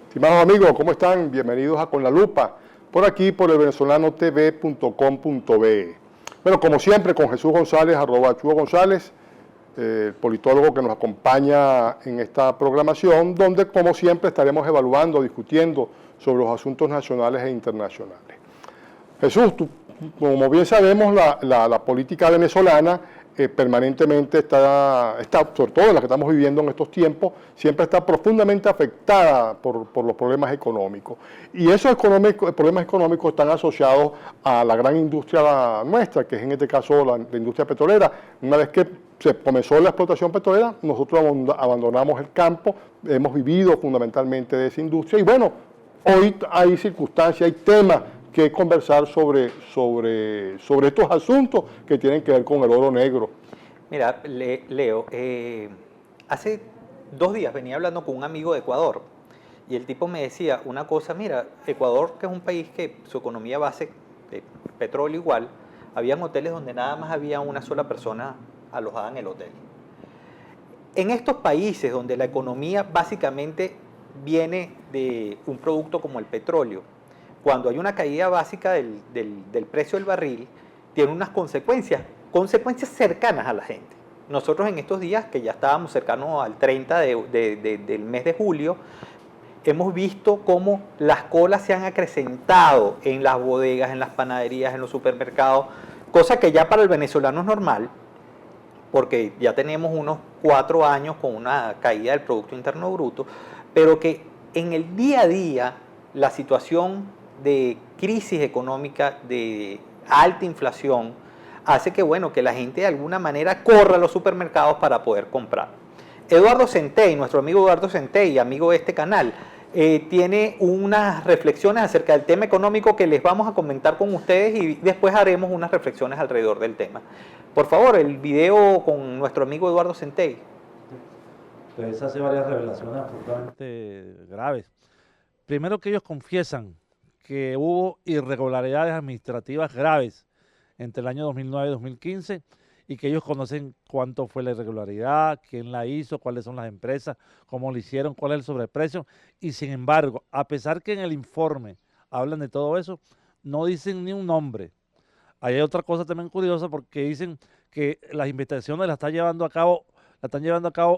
Estimados amigos, ¿cómo están? Bienvenidos a Con la Lupa, por aquí por el venezolano.tv.com.be. Bueno, como siempre, con Jesús González, @Chugo González, el politólogo que nos acompaña en esta programación, donde, como siempre, estaremos evaluando, discutiendo sobre los asuntos nacionales e internacionales. Jesús, como bien sabemos, la política venezolana permanentemente está, sobre todo en la que estamos viviendo en estos tiempos, siempre está profundamente afectada por los problemas económicos. Y esos problemas económicos están asociados a la gran industria nuestra, que es en este caso la industria petrolera. Una vez que se comenzó la explotación petrolera, nosotros abandonamos el campo, hemos vivido fundamentalmente de esa industria y bueno, hoy hay circunstancias, hay temas que conversar sobre estos asuntos que tienen que ver con el oro negro. Mira, Leo, hace 2 días venía hablando con un amigo de Ecuador y el tipo me decía una cosa, mira, Ecuador, que es un país que su economía base de petróleo igual, habían hoteles donde nada más había una sola persona alojada en el hotel. En estos países donde la economía básicamente viene de un producto como el petróleo, cuando hay una caída básica del precio del barril, tiene unas consecuencias cercanas a la gente. Nosotros en estos días, que ya estábamos cercanos al 30 del mes de julio, hemos visto cómo las colas se han acrecentado en las bodegas, en las panaderías, en los supermercados, cosa que ya para el venezolano es normal, porque ya tenemos unos 4 años con una caída del Producto Interno Bruto, pero que en el día a día la situación de crisis económica, de alta inflación, hace que, bueno, que la gente de alguna manera corra a los supermercados para poder comprar. Eduardo Centey, nuestro amigo Eduardo Centey, amigo de este canal, tiene unas reflexiones acerca del tema económico que les vamos a comentar con ustedes y después haremos unas reflexiones alrededor del tema. Por favor, el video con nuestro amigo Eduardo Centey. Pues hace varias revelaciones absolutamente graves. Primero, que ellos confiesan que hubo irregularidades administrativas graves entre el año 2009 y 2015 y que ellos conocen cuánto fue la irregularidad, quién la hizo, cuáles son las empresas, cómo lo hicieron, cuál es el sobreprecio. Y sin embargo, a pesar que en el informe hablan de todo eso, no dicen ni un nombre. Ahí hay otra cosa también curiosa porque dicen que las investigaciones las están llevando a cabo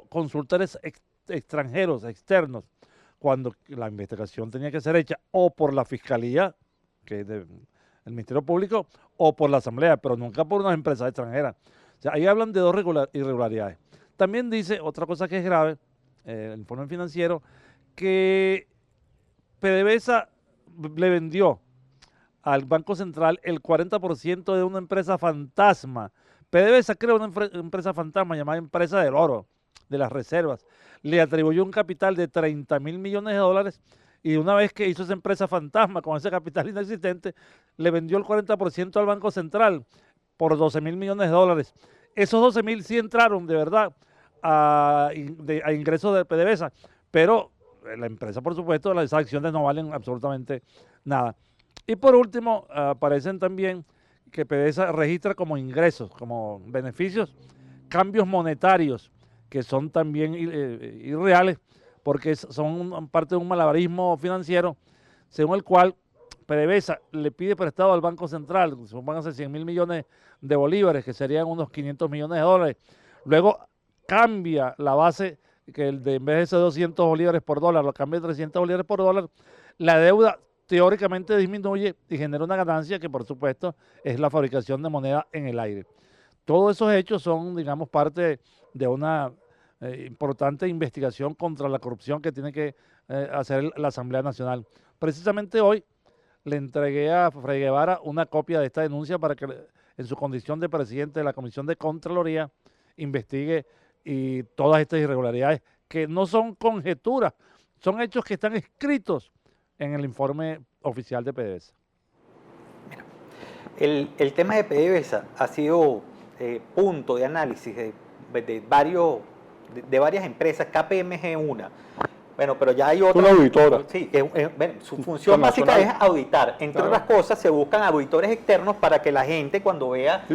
consultores extranjeros, externos, cuando la investigación tenía que ser hecha o por la Fiscalía, que es del Ministerio Público, o por la Asamblea, pero nunca por una empresa extranjera. O sea, ahí hablan de 2 irregularidades. También dice otra cosa que es grave, el informe financiero, que PDVSA le vendió al Banco Central el 40% de una empresa fantasma. PDVSA crea una empresa fantasma llamada Empresa del Oro, de las reservas. Le atribuyó un capital de $30.000 millones y una vez que hizo esa empresa fantasma con ese capital inexistente, le vendió el 40% al Banco Central por $12.000 millones. Esos 12.000 sí entraron de verdad a ingresos de PDVSA, pero la empresa, por supuesto, las acciones no valen absolutamente nada. Y por último, aparecen también que PDVSA registra como ingresos, como beneficios, cambios monetarios, que son también irreales, porque son parte de un malabarismo financiero, según el cual PDVSA le pide prestado al Banco Central, supónganse 100.000 millones de bolívares, que serían unos 500 millones de dólares. Luego cambia la base, que en vez de ser 200 bolívares por dólar, lo cambia a 300 bolívares por dólar. La deuda teóricamente disminuye y genera una ganancia que, por supuesto, es la fabricación de moneda en el aire. Todos esos hechos son, digamos, parte de una importante investigación contra la corrupción que tiene que hacer la Asamblea Nacional. Precisamente hoy le entregué a Fray Guevara una copia de esta denuncia para que, en su condición de presidente de la Comisión de Contraloría, investigue y todas estas irregularidades que no son conjeturas, son hechos que están escritos en el informe oficial de PDVSA. Mira, el tema de PDVSA ha sido punto de análisis de varias empresas, KPMG una. Bueno, pero ya hay otra. Una auditora. Sí, su función básica es auditar. Entre otras cosas, se buscan auditores externos para que la gente, cuando vea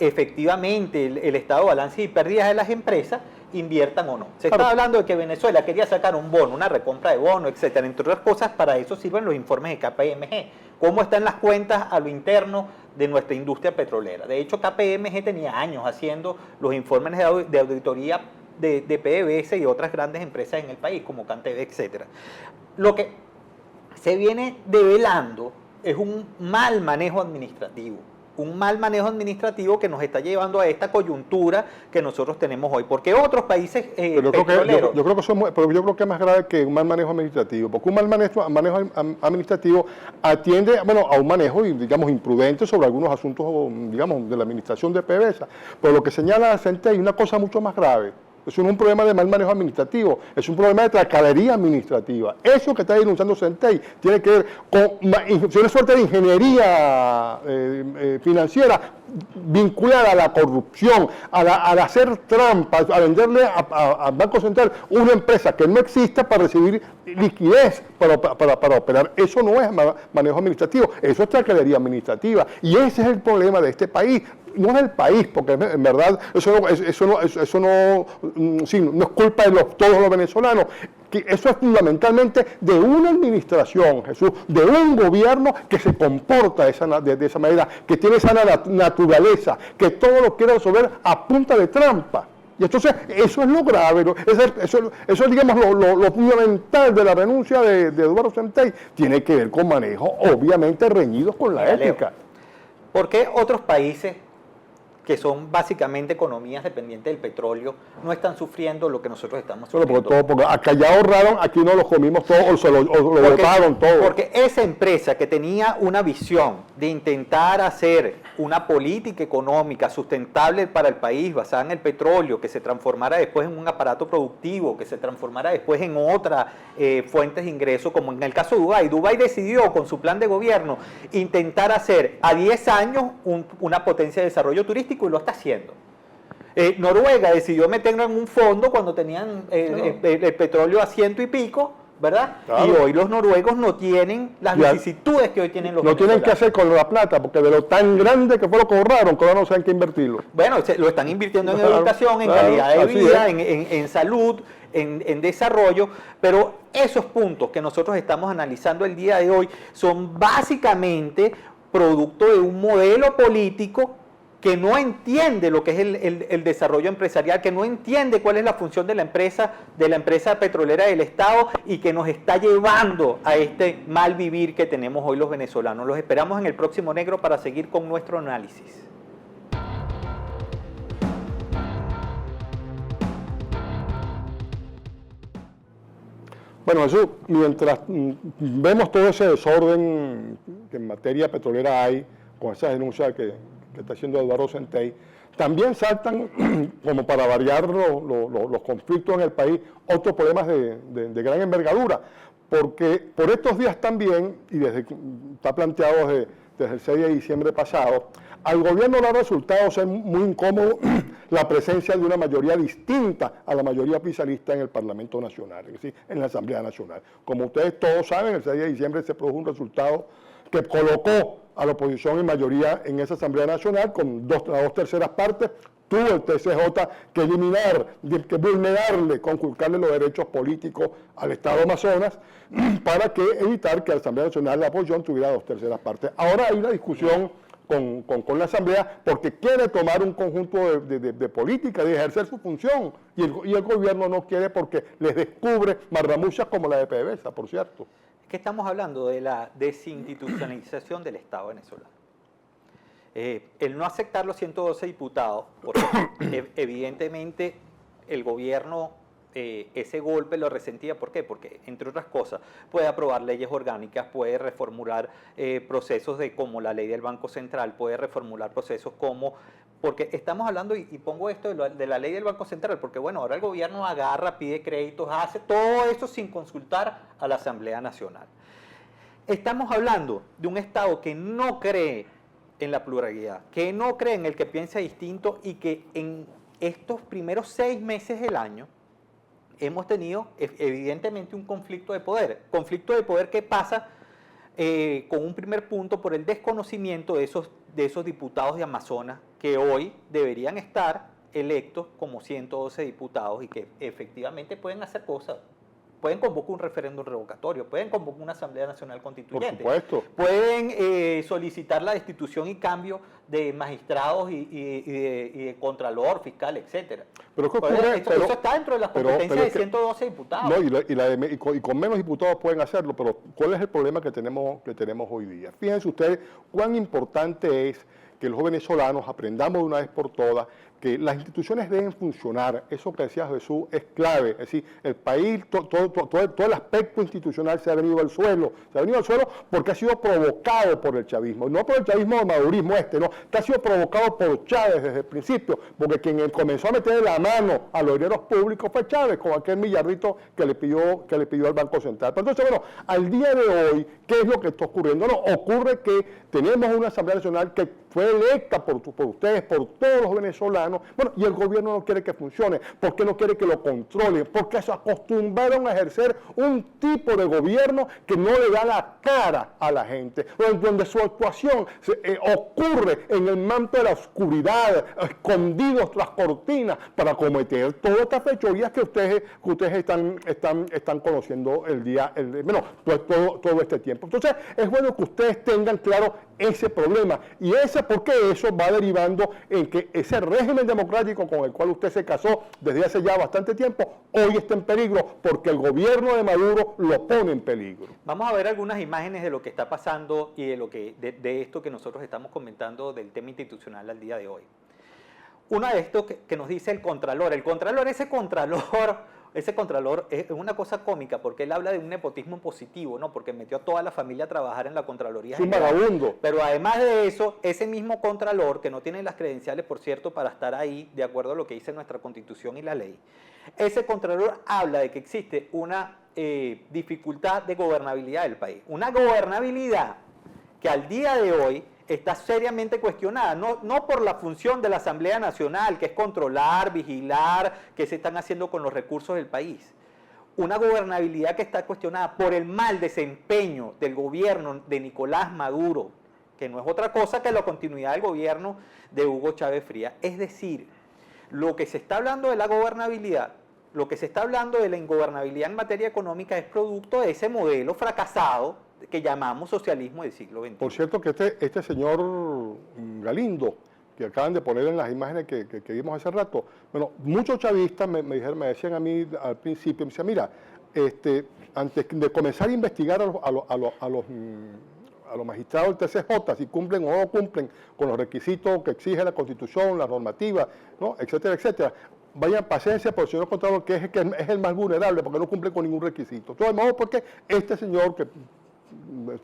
efectivamente el estado de balance y pérdidas de las empresas, inviertan o no. Se Claro. está hablando de que Venezuela quería sacar un bono, una recompra de bono, etcétera. Entre otras cosas, para eso sirven los informes de KPMG. Cómo están las cuentas a lo interno de nuestra industria petrolera. De hecho, KPMG tenía años haciendo los informes de auditoría de PDVSA y otras grandes empresas en el país, como Canteve, etcétera. Lo que se viene develando es un mal manejo administrativo. Un mal manejo administrativo que nos está llevando a esta coyuntura que nosotros tenemos hoy. Porque otros países Pero petroleros... yo creo que pero yo creo que es más grave que un mal manejo administrativo, porque un mal manejo administrativo atiende, bueno, a un manejo, digamos, imprudente sobre algunos asuntos, digamos, de la administración de PDVSA. Pero lo que señala Centey es una cosa mucho más grave. Eso no es un problema de mal manejo administrativo, es un problema de tracalería administrativa. Eso que está denunciando Centey tiene que ver con una suerte de ingeniería financiera vinculada a la corrupción, al hacer trampas, a venderle al Banco Central una empresa que no exista para recibir liquidez para operar. Eso no es manejo administrativo, eso es tracalería administrativa. Y ese es el problema de este país. No es el país, porque en verdad no es culpa de todos los venezolanos, que eso es fundamentalmente de una administración, Jesús, de un gobierno que se comporta de esa manera, que tiene esa naturaleza, que todo lo quiere resolver a punta de trampa. Y entonces eso es lo grave, ¿no? Eso es, digamos, lo fundamental de la renuncia de Eduardo Centey, tiene que ver con manejos obviamente reñidos con la ética. ¿Por qué otros países que son básicamente economías dependientes del petróleo, no están sufriendo lo que nosotros estamos sufriendo? Porque acá ya ahorraron, aquí no los comimos todos o lo botaron todo. Porque esa empresa que tenía una visión de intentar hacer una política económica sustentable para el país basada en el petróleo, que se transformara después en un aparato productivo, que se transformara después en otras fuentes de ingreso, como en el caso de Dubái. Dubái decidió con su plan de gobierno intentar hacer a 10 años una potencia de desarrollo turístico, y lo está haciendo. Noruega decidió meterlo en un fondo cuando tenían el petróleo a 100 y pico, ¿verdad? Claro. Y hoy los noruegos no tienen las vicisitudes que hoy tienen los venezolanos. No tienen que hacer con la plata, porque de lo tan grande que fue lo que ahorraron, que ahora no saben qué invertirlo. Bueno, lo están invirtiendo en educación, en calidad de vida, en salud, en desarrollo, pero esos puntos que nosotros estamos analizando el día de hoy son básicamente producto de un modelo político que no entiende lo que es el desarrollo empresarial, que no entiende cuál es la función de la empresa petrolera del Estado, y que nos está llevando a este mal vivir que tenemos hoy los venezolanos. Los esperamos en el próximo Negro para seguir con nuestro análisis. Bueno, Jesús, mientras vemos todo ese desorden que en materia petrolera hay, con esas denuncias que está haciendo Eduardo Centey, también saltan, como para variar los conflictos en el país, otros problemas de gran envergadura, porque por estos días también, y está planteado desde el 6 de diciembre pasado, al gobierno le ha resultado ser muy incómodo la presencia de una mayoría distinta a la mayoría oficialista en el Parlamento Nacional, es decir, en la Asamblea Nacional. Como ustedes todos saben, el 6 de diciembre se produjo un resultado que colocó a la oposición en mayoría en esa Asamblea Nacional con las dos terceras partes. Tuvo el TCJ que eliminar, que vulnerarle, conculcarle los derechos políticos al Estado Amazonas para evitar que la Asamblea Nacional, la oposición, tuviera dos terceras partes. Ahora hay una discusión con la Asamblea porque quiere tomar un conjunto de política, de ejercer su función, y el gobierno no quiere porque les descubre marramuchas como la de PDVSA, por cierto. Que estamos hablando de la desinstitucionalización del Estado venezolano. El no aceptar los 112 diputados, porque evidentemente el gobierno ese golpe lo resentía. ¿Por qué? Porque, entre otras cosas, puede aprobar leyes orgánicas, puede reformular procesos como la ley del Banco Central, puede reformular procesos como... Porque estamos hablando, y pongo esto de la ley del Banco Central, porque bueno, ahora el gobierno agarra, pide créditos, hace todo eso sin consultar a la Asamblea Nacional. Estamos hablando de un Estado que no cree en la pluralidad, que no cree en el que piensa distinto, y que en estos primeros 6 meses del año hemos tenido evidentemente un conflicto de poder. Conflicto de poder que pasa con un primer punto por el desconocimiento de esos diputados de Amazonas que hoy deberían estar electos como 112 diputados y que efectivamente pueden hacer cosas. Pueden convocar un referéndum revocatorio, pueden convocar una Asamblea Nacional Constituyente. Por supuesto. Pueden solicitar la destitución y cambio de magistrados y de contralor, fiscal, etcétera. Pero ¿qué Pues ocurre? eso está dentro de las competencias de 112 diputados. No, y con menos diputados pueden hacerlo, pero ¿cuál es el problema que tenemos hoy día? Fíjense ustedes cuán importante es que los venezolanos aprendamos de una vez por todas que las instituciones deben funcionar. Eso que decía Jesús es clave. Es decir, el país, todo el aspecto institucional se ha venido al suelo. Se ha venido al suelo porque ha sido provocado por el chavismo. No por el chavismo de madurismo no. Que ha sido provocado por Chávez desde el principio. Porque quien comenzó a meter la mano a los dineros públicos fue Chávez, con aquel millardito que le pidió al Banco Central. Pero entonces, bueno, al día de hoy, ¿qué es lo que está ocurriendo? No, ocurre que tenemos una Asamblea Nacional que fue electa por ustedes, por todos los venezolanos. Bueno, y el gobierno no quiere que funcione. ¿Por qué no quiere que lo controle? Porque se acostumbraron a ejercer un tipo de gobierno que no le da la cara a la gente, donde su actuación ocurre en el manto de la oscuridad, escondidos tras cortinas, para cometer todas estas fechorías que ustedes están conociendo todo este tiempo. Entonces, es bueno que ustedes tengan claro ese problema, porque eso va derivando en que ese régimen democrático con el cual usted se casó desde hace ya bastante tiempo, hoy está en peligro, porque el gobierno de Maduro lo pone en peligro. Vamos a ver algunas imágenes de lo que está pasando y de esto que nosotros estamos comentando del tema institucional al día de hoy. Una de esto que nos dice el Contralor. Ese contralor es una cosa cómica porque él habla de un nepotismo positivo, ¿no? Porque metió a toda la familia a trabajar en la Contraloría General. Es un vagabundo. Pero además de eso, ese mismo contralor, que no tiene las credenciales, por cierto, para estar ahí, de acuerdo a lo que dice nuestra Constitución y la ley, ese contralor habla de que existe una dificultad de gobernabilidad del país. Una gobernabilidad que al día de hoy está seriamente cuestionada, no por la función de la Asamblea Nacional, que es controlar, vigilar, qué se están haciendo con los recursos del país. Una gobernabilidad que está cuestionada por el mal desempeño del gobierno de Nicolás Maduro, que no es otra cosa que la continuidad del gobierno de Hugo Chávez Frías. Es decir, lo que se está hablando de la gobernabilidad, lo que se está hablando de la ingobernabilidad en materia económica es producto de ese modelo fracasado que llamamos socialismo del siglo XXI. Por cierto que este señor Galindo, que acaban de poner en las imágenes que vimos hace rato, bueno, muchos chavistas me decían a mí al principio, me decían, mira, antes de comenzar a investigar a los magistrados del TCJ, si cumplen o no cumplen con los requisitos que exige la Constitución, la normativa, ¿no? etcétera, etcétera, vayan paciencia por el señor Contralor, que es el más vulnerable, porque no cumple con ningún requisito. Entonces, vamos porque este señor que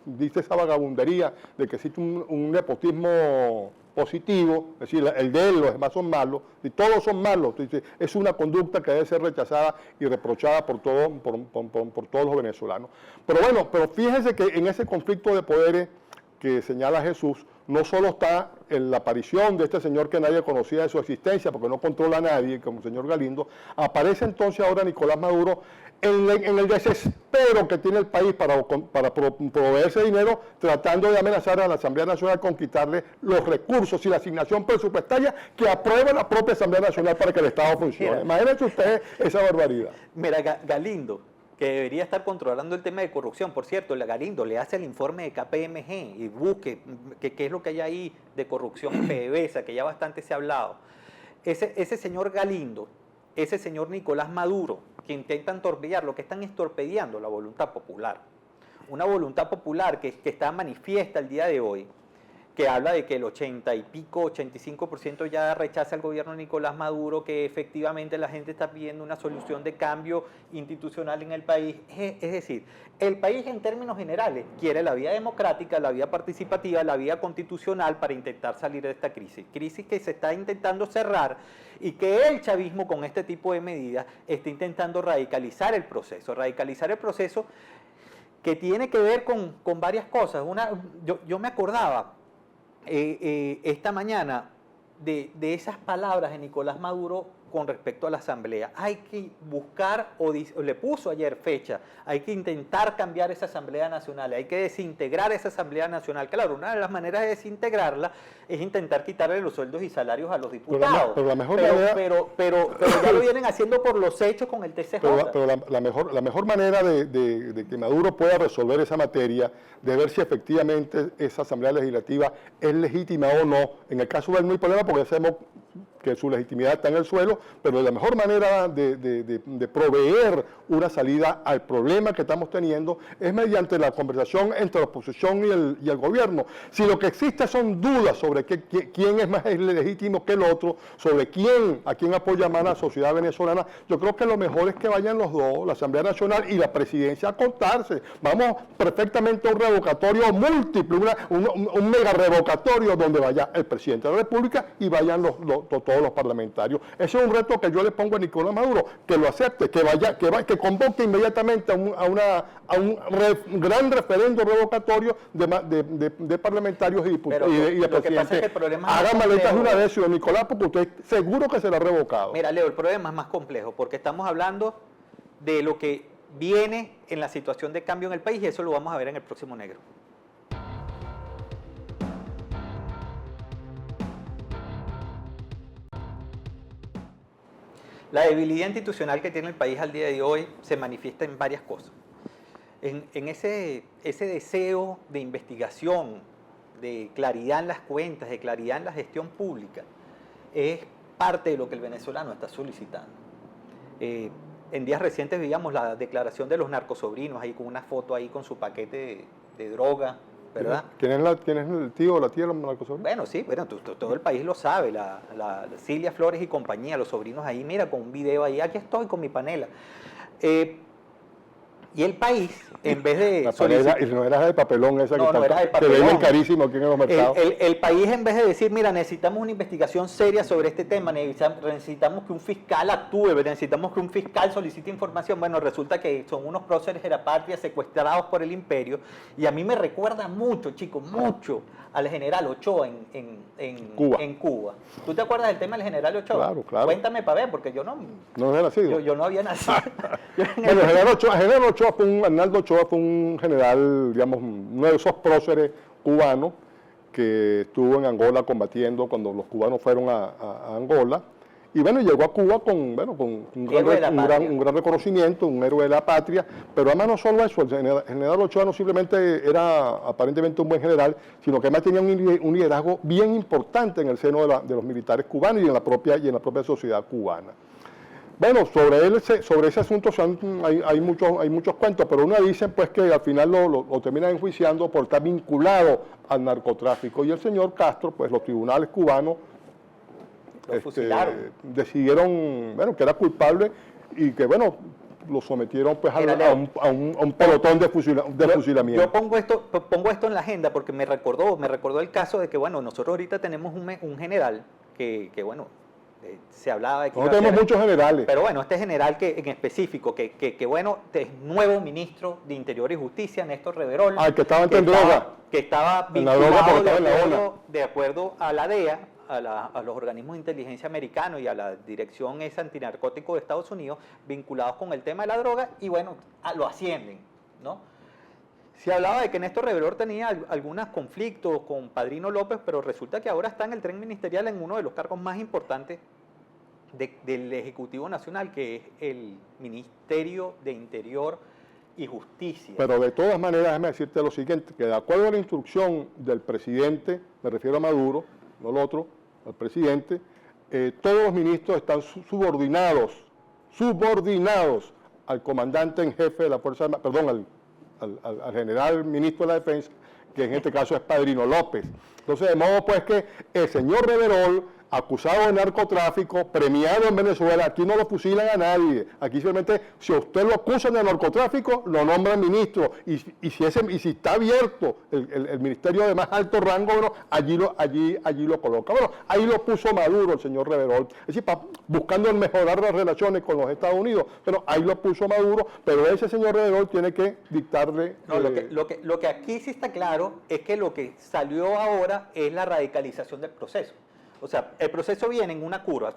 dice esa vagabundería de que existe un nepotismo positivo, es decir, el de él, los demás son malos, y todos son malos, es una conducta que debe ser rechazada y reprochada por todos los venezolanos. Pero fíjense que en ese conflicto de poderes que señala Jesús, no solo está en la aparición de este señor que nadie conocía de su existencia, porque no controla a nadie, como el señor Galindo, aparece entonces ahora Nicolás Maduro en el desespero que tiene el país para proveerse dinero, tratando de amenazar a la Asamblea Nacional con quitarle los recursos y la asignación presupuestaria que aprueba la propia Asamblea Nacional para que el Estado funcione. Imagínense ustedes esa barbaridad. Mira, Galindo, que debería estar controlando el tema de corrupción. Por cierto, Galindo le hace el informe de KPMG y busque qué es lo que hay ahí de corrupción en PDVSA, que ya bastante se ha hablado. Ese señor Galindo, ese señor Nicolás Maduro, que intentan torpedear, lo que están es torpedeando la voluntad popular. Una voluntad popular que está manifiesta el día de hoy, que habla de que el 80 y pico, 85% ya rechaza al gobierno de Nicolás Maduro, que efectivamente la gente está pidiendo una solución de cambio institucional en el país. Es decir, el país en términos generales quiere la vía democrática, la vía participativa, la vía constitucional para intentar salir de esta crisis. Crisis que se está intentando cerrar y que el chavismo con este tipo de medidas está intentando radicalizar el proceso que tiene que ver con varias cosas. Yo me acordaba esta mañana de esas palabras de Nicolás Maduro con respecto a la Asamblea. Hay que buscar, o le puso ayer fecha, hay que intentar cambiar esa Asamblea Nacional, hay que desintegrar esa Asamblea Nacional. Claro, una de las maneras de desintegrarla es intentar quitarle los sueldos y salarios a los diputados. Pero la mejor manera... pero ya lo vienen haciendo por los hechos con el TCJ. Pero la mejor manera de que Maduro pueda resolver esa materia, de ver si efectivamente esa Asamblea Legislativa es legítima o no, en el caso de él no hay problema porque sabemos que su legitimidad está en el suelo, pero la mejor manera de proveer una salida al problema que estamos teniendo es mediante la conversación entre la oposición y el gobierno. Si lo que existe son dudas sobre quién es más legítimo que el otro, sobre a quién apoya más la sociedad venezolana, yo creo que lo mejor es que vayan los dos, la Asamblea Nacional y la Presidencia, a contarse. Vamos perfectamente a un revocatorio múltiple, un mega revocatorio donde vaya el Presidente de la República y vayan todos los parlamentarios. Ese es un reto que yo le pongo a Nicolás Maduro, que lo acepte, que convoque inmediatamente a un gran referendo revocatorio de parlamentarios y diputados y de presidentes. Hagan maletas de una vez, señor Nicolás, porque usted seguro que será revocado. Mira, Leo, el problema es más complejo, porque estamos hablando de lo que viene en la situación de cambio en el país y eso lo vamos a ver en el próximo negro. La debilidad institucional que tiene el país al día de hoy se manifiesta en varias cosas. En ese deseo de investigación, de claridad en las cuentas, de claridad en la gestión pública, es parte de lo que el venezolano está solicitando. En días recientes veíamos la declaración de los narcosobrinos, ahí con una foto ahí con su paquete de droga, ¿verdad? ¿Quién es el tío o la tía de los narcosobrinos? Bueno, sí, bueno, todo el país lo sabe, la Cilia Flores y compañía, los sobrinos ahí, mira, con un video ahí, aquí estoy con mi panela. Y el país, en vez de... La panela, y no era de papelón esa que venden carísimo aquí en los mercados. El país, en vez de decir, mira, necesitamos una investigación seria sobre este tema, necesitamos que un fiscal actúe, necesitamos que un fiscal solicite información, bueno, resulta que son unos próceres de la patria secuestrados por el imperio, y a mí me recuerda mucho, chicos, mucho al general Ochoa en Cuba. ¿Tú te acuerdas del tema del general Ochoa? Claro, claro. Cuéntame para ver, porque yo no... ¿No había nacido? Yo no había nacido. Bueno, el general Ochoa Arnaldo Ochoa fue un general, digamos, uno de esos próceres cubanos que estuvo en Angola combatiendo cuando los cubanos fueron a Angola. Y bueno, llegó a Cuba con un gran reconocimiento, un héroe de la patria, pero además no solo eso, el general Ochoa no simplemente era aparentemente un buen general, sino que además tenía un liderazgo bien importante en el seno de los militares cubanos y en la propia sociedad cubana. Bueno, sobre ese asunto hay muchos cuentos, pero uno dice pues que al final lo terminan enjuiciando por estar vinculado al narcotráfico. Y el señor Castro, pues los tribunales cubanos decidieron, bueno, que era culpable y que, bueno, lo sometieron pues a un pelotón de fusilamiento. Yo pongo esto en la agenda porque me recordó el caso de que, bueno, nosotros ahorita tenemos un general que bueno, se hablaba de que... No tenemos muchos generales. Pero bueno, este general en específico, que bueno, es nuevo ministro de Interior y Justicia, Néstor Reverol. Que estaba en droga. Que estaba vinculado de acuerdo a la DEA, a los organismos de inteligencia americanos y a la Dirección Antinarcótico de Estados Unidos, vinculados con el tema de la droga, y bueno, lo ascienden, ¿no? Se hablaba de que Néstor Reverol tenía algunos conflictos con Padrino López, pero resulta que ahora está en el tren ministerial en uno de los cargos más importantes del Ejecutivo Nacional, que es el Ministerio de Interior y Justicia. Pero de todas maneras, déjame decirte lo siguiente, que de acuerdo a la instrucción del presidente, me refiero a Maduro, no el otro, al presidente, todos los ministros están subordinados al comandante en jefe de la Fuerza Armada, perdón, al general ministro de la Defensa, que en este caso es Padrino López. Entonces, de modo pues que el señor Reverol, acusado de narcotráfico, premiado en Venezuela, aquí no lo fusilan a nadie, aquí simplemente, si a usted lo acusan de narcotráfico, lo nombran ministro, y si está abierto el ministerio de más alto rango, bueno, allí lo coloca. Bueno, ahí lo puso Maduro el señor Reverol, es decir, buscando mejorar las relaciones con los Estados Unidos, pero ahí lo puso Maduro, pero ese señor Reverol tiene que dictarle... No, lo que aquí sí está claro es que lo que salió ahora es la radicalización del proceso. O sea, el proceso viene en una curva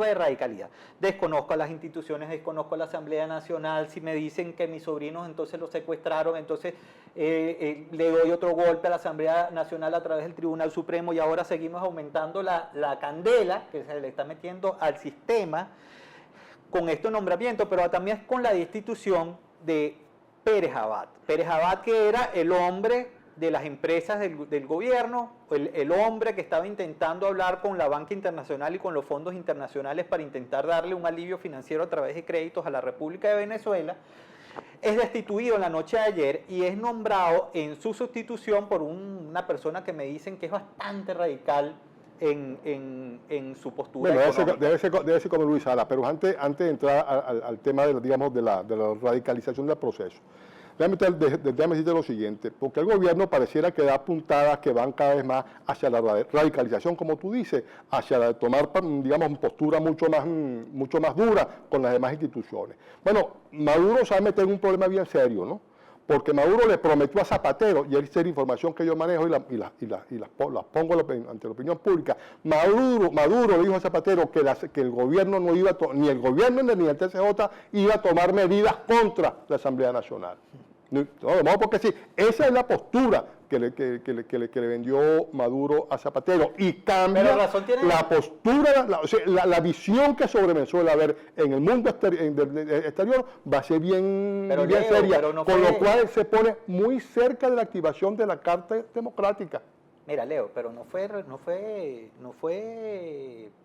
de radicalidad. Desconozco a las instituciones, desconozco a la Asamblea Nacional. Si me dicen que mis sobrinos entonces los secuestraron, entonces le doy otro golpe a la Asamblea Nacional a través del Tribunal Supremo y ahora seguimos aumentando la candela que se le está metiendo al sistema con estos nombramientos, pero también con la destitución de Pérez Abad. Pérez Abad, que era el hombre de las empresas del gobierno, el hombre que estaba intentando hablar con la banca internacional y con los fondos internacionales para intentar darle un alivio financiero a través de créditos a la República de Venezuela, es destituido en la noche de ayer y es nombrado en su sustitución por una persona que me dicen que es bastante radical en su postura. Bueno, debe ser como Luis Sala, pero antes de entrar al tema de la radicalización del proceso, déjame decirte lo siguiente, porque el gobierno pareciera que da puntadas que van cada vez más hacia la radicalización, como tú dices, hacia tomar, digamos, postura mucho más dura con las demás instituciones. Bueno, Maduro sabe meter en un problema bien serio, ¿no? Porque Maduro le prometió a Zapatero, y esa es la información que yo manejo y las pongo ante la opinión pública, Maduro le dijo a Zapatero que el gobierno no iba ni el gobierno ni el TCJ iba a tomar medidas contra la Asamblea Nacional. No, porque sí, esa es la postura que le vendió Maduro a Zapatero y cambia la postura, la visión que sobre Venezuela a ver en el mundo exterior va a ser bien seria, con lo cual se pone muy cerca de la activación de la Carta Democrática. Mira, Leo, pero no fue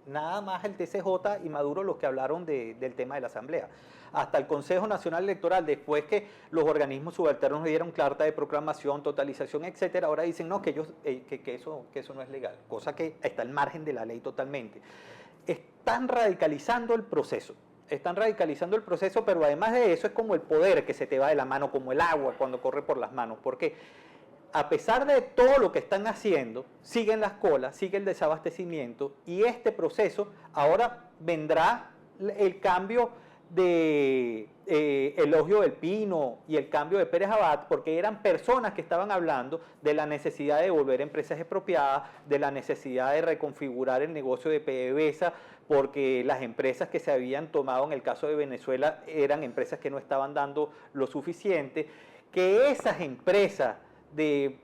nada más el TCJ y Maduro los que hablaron del tema de la Asamblea. Hasta el Consejo Nacional Electoral, después que los organismos subalternos dieron carta de proclamación, totalización, etcétera, ahora dicen no, que eso no es legal, cosa que está al margen de la ley totalmente. Están radicalizando el proceso. Pero además de eso es como el poder que se te va de la mano, como el agua cuando corre por las manos, porque a pesar de todo lo que están haciendo, siguen las colas, sigue el desabastecimiento y este proceso ahora vendrá el cambio de Elogio del Pino y el cambio de Pérez Abad, porque eran personas que estaban hablando de la necesidad de volver empresas expropiadas, de la necesidad de reconfigurar el negocio de PDVSA, porque las empresas que se habían tomado en el caso de Venezuela eran empresas que no estaban dando lo suficiente, que esas empresas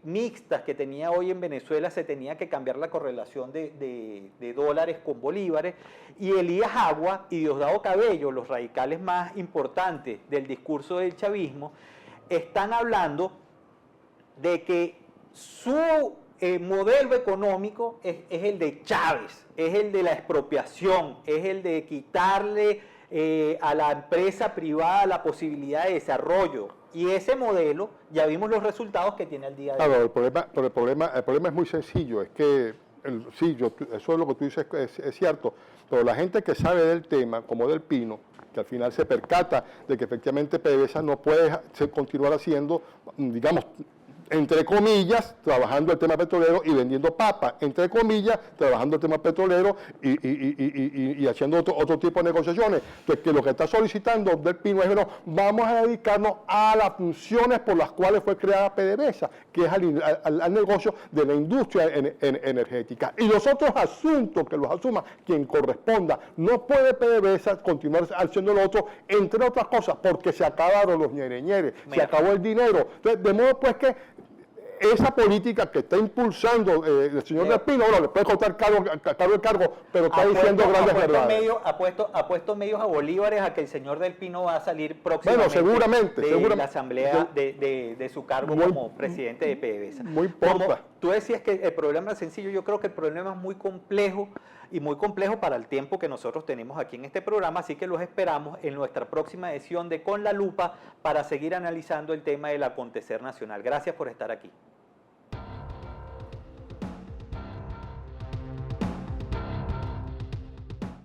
mixtas que tenía hoy en Venezuela se tenía que cambiar la correlación de dólares con bolívares, y Elías Agua y Diosdado Cabello, los radicales más importantes del discurso del chavismo, están hablando de que su modelo económico es el de Chávez, es el de la expropiación, es el de quitarle a la empresa privada la posibilidad de desarrollo. Y ese modelo, ya vimos los resultados que tiene al día de hoy. Claro, el problema es muy sencillo, es que, eso es lo que tú dices, es cierto, pero la gente que sabe del tema, como del Pino, que al final se percata de que efectivamente PDVSA no puede continuar haciendo, digamos, entre comillas, trabajando el tema petrolero y vendiendo papa, entre comillas, trabajando el tema petrolero y haciendo otro tipo de negociaciones. Entonces, que lo que está solicitando del Pino es, bueno, vamos a dedicarnos a las funciones por las cuales fue creada PDVSA, que es al negocio de la industria energética. Y los otros asuntos que los asuma quien corresponda. No puede PDVSA continuar haciendo lo otro, entre otras cosas, porque se acabaron los ñereñeres, se acabó el dinero. Entonces, de modo pues que esa política que está impulsando el señor Del Pino, bueno, le puede costar caro el cargo, pero está diciendo grandes verdades. Ha puesto medios a bolívares a que el señor Del Pino va a salir próximamente seguramente, la asamblea de su cargo como presidente de PDVSA. Muy poca. Tú decías que el problema es sencillo, yo creo que el problema es muy complejo para el tiempo que nosotros tenemos aquí en este programa, así que los esperamos en nuestra próxima edición de Con la Lupa para seguir analizando el tema del acontecer nacional. Gracias por estar aquí.